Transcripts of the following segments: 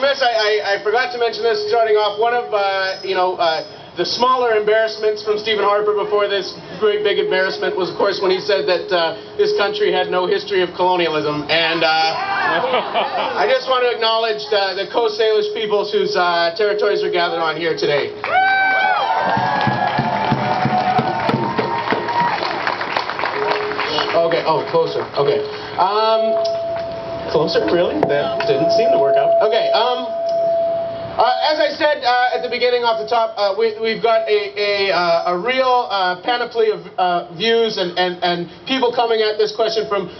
remiss. I forgot to mention this starting off. One of the smaller embarrassments from Stephen Harper before this very big embarrassment was, of course, when he said that this country had no history of colonialism. And I just want to acknowledge the Coast Salish peoples whose territories are gathered on here today. Okay. Oh, closer. Okay. Closer? Really? That didn't seem to work out. Okay. As I said at the beginning off the top, we've got a real panoply of views and people coming at this question from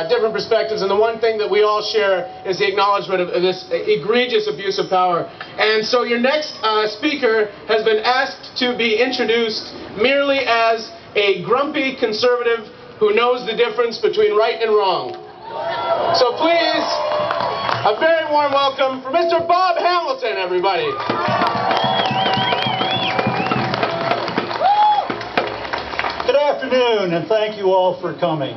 different perspectives. And the one thing that we all share is the acknowledgement of this egregious abuse of power. And so your next speaker has been asked to be introduced merely as a grumpy conservative who knows the difference between right and wrong. So please, a very warm welcome for Mr. Bob Hamilton, everybody. Good afternoon, and thank you all for coming.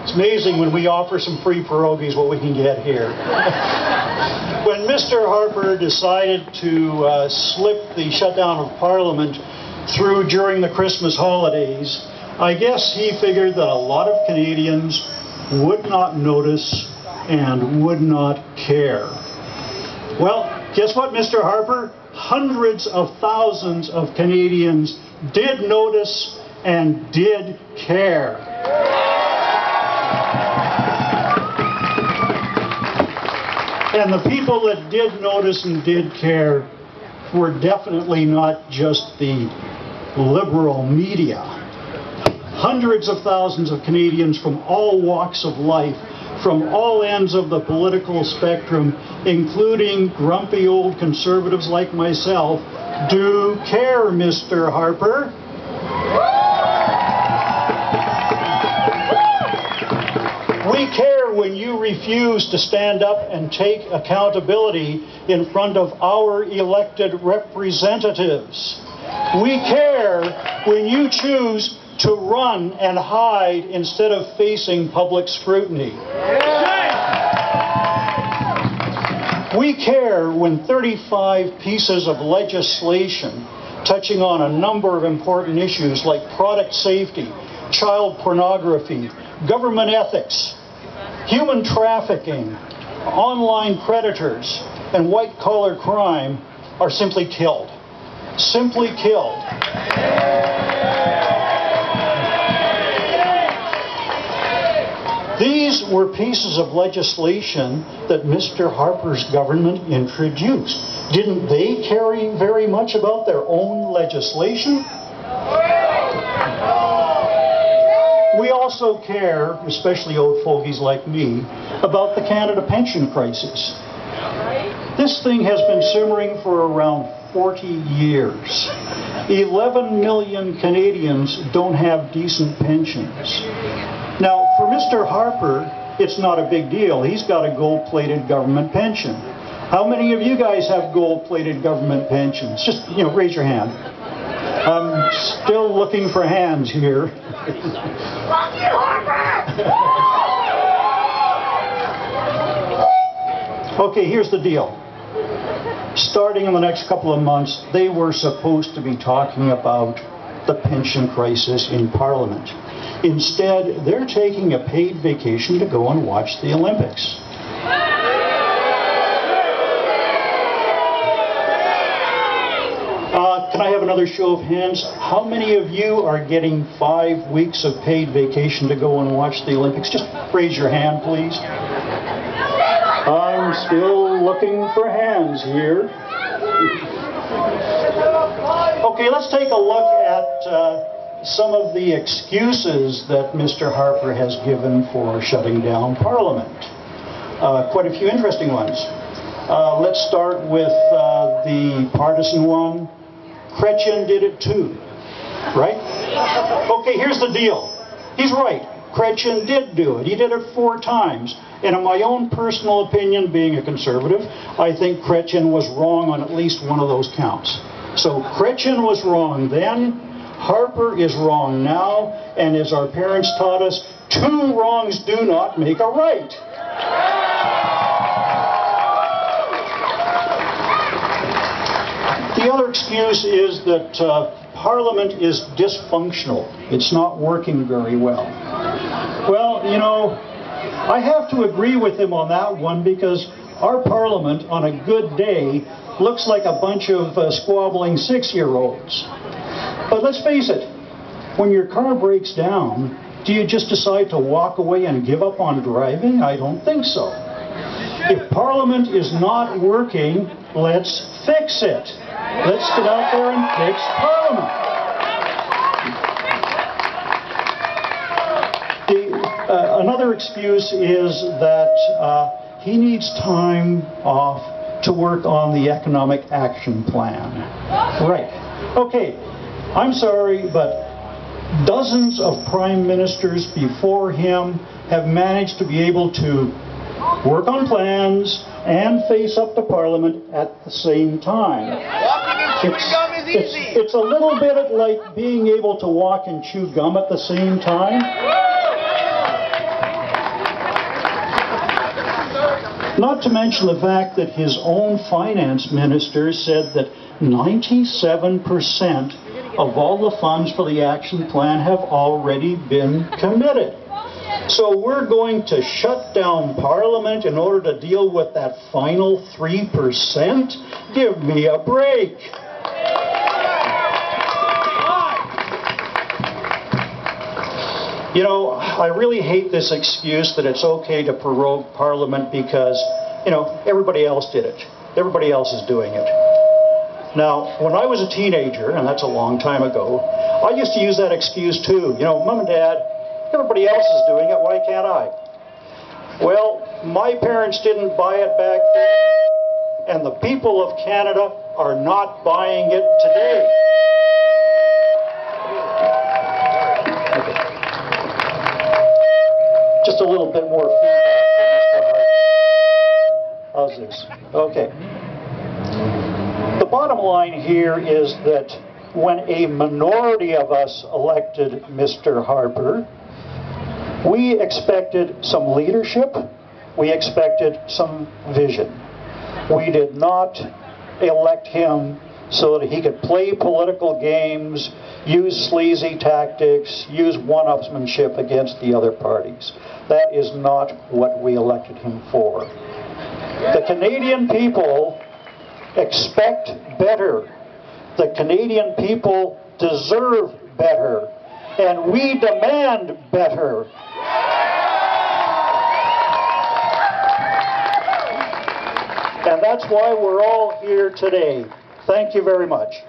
It's amazing when we offer some free pierogies what we can get here. When Mr. Harper decided to slip the shutdown of Parliament through during the Christmas holidays, I guess he figured that a lot of Canadians would not notice and would not care. Well, guess what, Mr. Harper? Hundreds of thousands of Canadians did notice and did care. And the people that did notice and did care were definitely not just the liberal media. Hundreds of thousands of Canadians from all walks of life, from all ends of the political spectrum, including grumpy old conservatives like myself, do care, Mr. Harper. We care when you refuse to stand up and take accountability in front of our elected representatives. We care when you choose to run and hide instead of facing public scrutiny. We care when 35 pieces of legislation touching on a number of important issues like product safety, child pornography, government ethics, human trafficking, online predators, and white-collar crime are simply killed. Simply killed. These were pieces of legislation that Mr. Harper's government introduced. Didn't they care very much about their own legislation? We also care, especially old fogies like me, about the Canada pension crisis. This thing has been simmering for around 40 years. 11 million Canadians don't have decent pensions. Now, for Mr. Harper, it's not a big deal. He's got a gold-plated government pension. How many of you guys have gold-plated government pensions? Just, raise your hand. I'm still looking for hands here. Fuck you, Harper! Okay, here's the deal. Starting in the next couple of months, they were supposed to be talking about the pension crisis in Parliament. Instead, they're taking a paid vacation to go and watch the Olympics. Can I have another show of hands? How many of you are getting 5 weeks of paid vacation to go and watch the Olympics? Just raise your hand, please. I'm still looking for hands here. Okay, let's take a look at some of the excuses that Mr. Harper has given for shutting down Parliament. Quite a few interesting ones. Let's start with the partisan one. Chrétien did it too, right? Okay, here's the deal. He's right. Chrétien did do it. He did it 4 times. And in my own personal opinion, being a conservative, I think Chrétien was wrong on at least one of those counts. So Chrétien was wrong then, Harper is wrong now, and as our parents taught us, 2 wrongs do not make a right. The other excuse is that Parliament is dysfunctional. It's not working very well. Well, you know, I have to agree with him on that one, because our Parliament on a good day looks like a bunch of squabbling 6-year-olds. But let's face it, when your car breaks down, do you just decide to walk away and give up on driving? I don't think so. If Parliament is not working, let's fix it. Let's get out there and fix Parliament. Another excuse is that he needs time off to work on the Economic Action Plan. Right. Okay, I'm sorry, but dozens of prime ministers before him have managed to be able to work on plans and face up to Parliament at the same time. Walking and chewing gum is easy. It's a little bit like being able to walk and chew gum at the same time. Not to mention the fact that his own finance minister said that 97% of all the funds for the action plan have already been committed. So we're going to shut down Parliament in order to deal with that final 3%? Give me a break. You know, I really hate this excuse that it's okay to prorogue Parliament because, you know, everybody else did it. Everybody else is doing it. Now, when I was a teenager, and that's a long time ago, I used to use that excuse too. You know, Mom and Dad, everybody else is doing it, why can't I? Well, my parents didn't buy it back then, and the people of Canada are not buying it today. Just a little bit more feedback for Mr. Hart. How's this? Okay. The bottom line here is that when a minority of us elected Mr. Harper, we expected some leadership, we expected some vision. We did not elect him so that he could play political games, use sleazy tactics, use one-upsmanship against the other parties. That is not what we elected him for. The Canadian people expect better. The Canadian people deserve better. And we demand better. And that's why we're all here today. Thank you very much.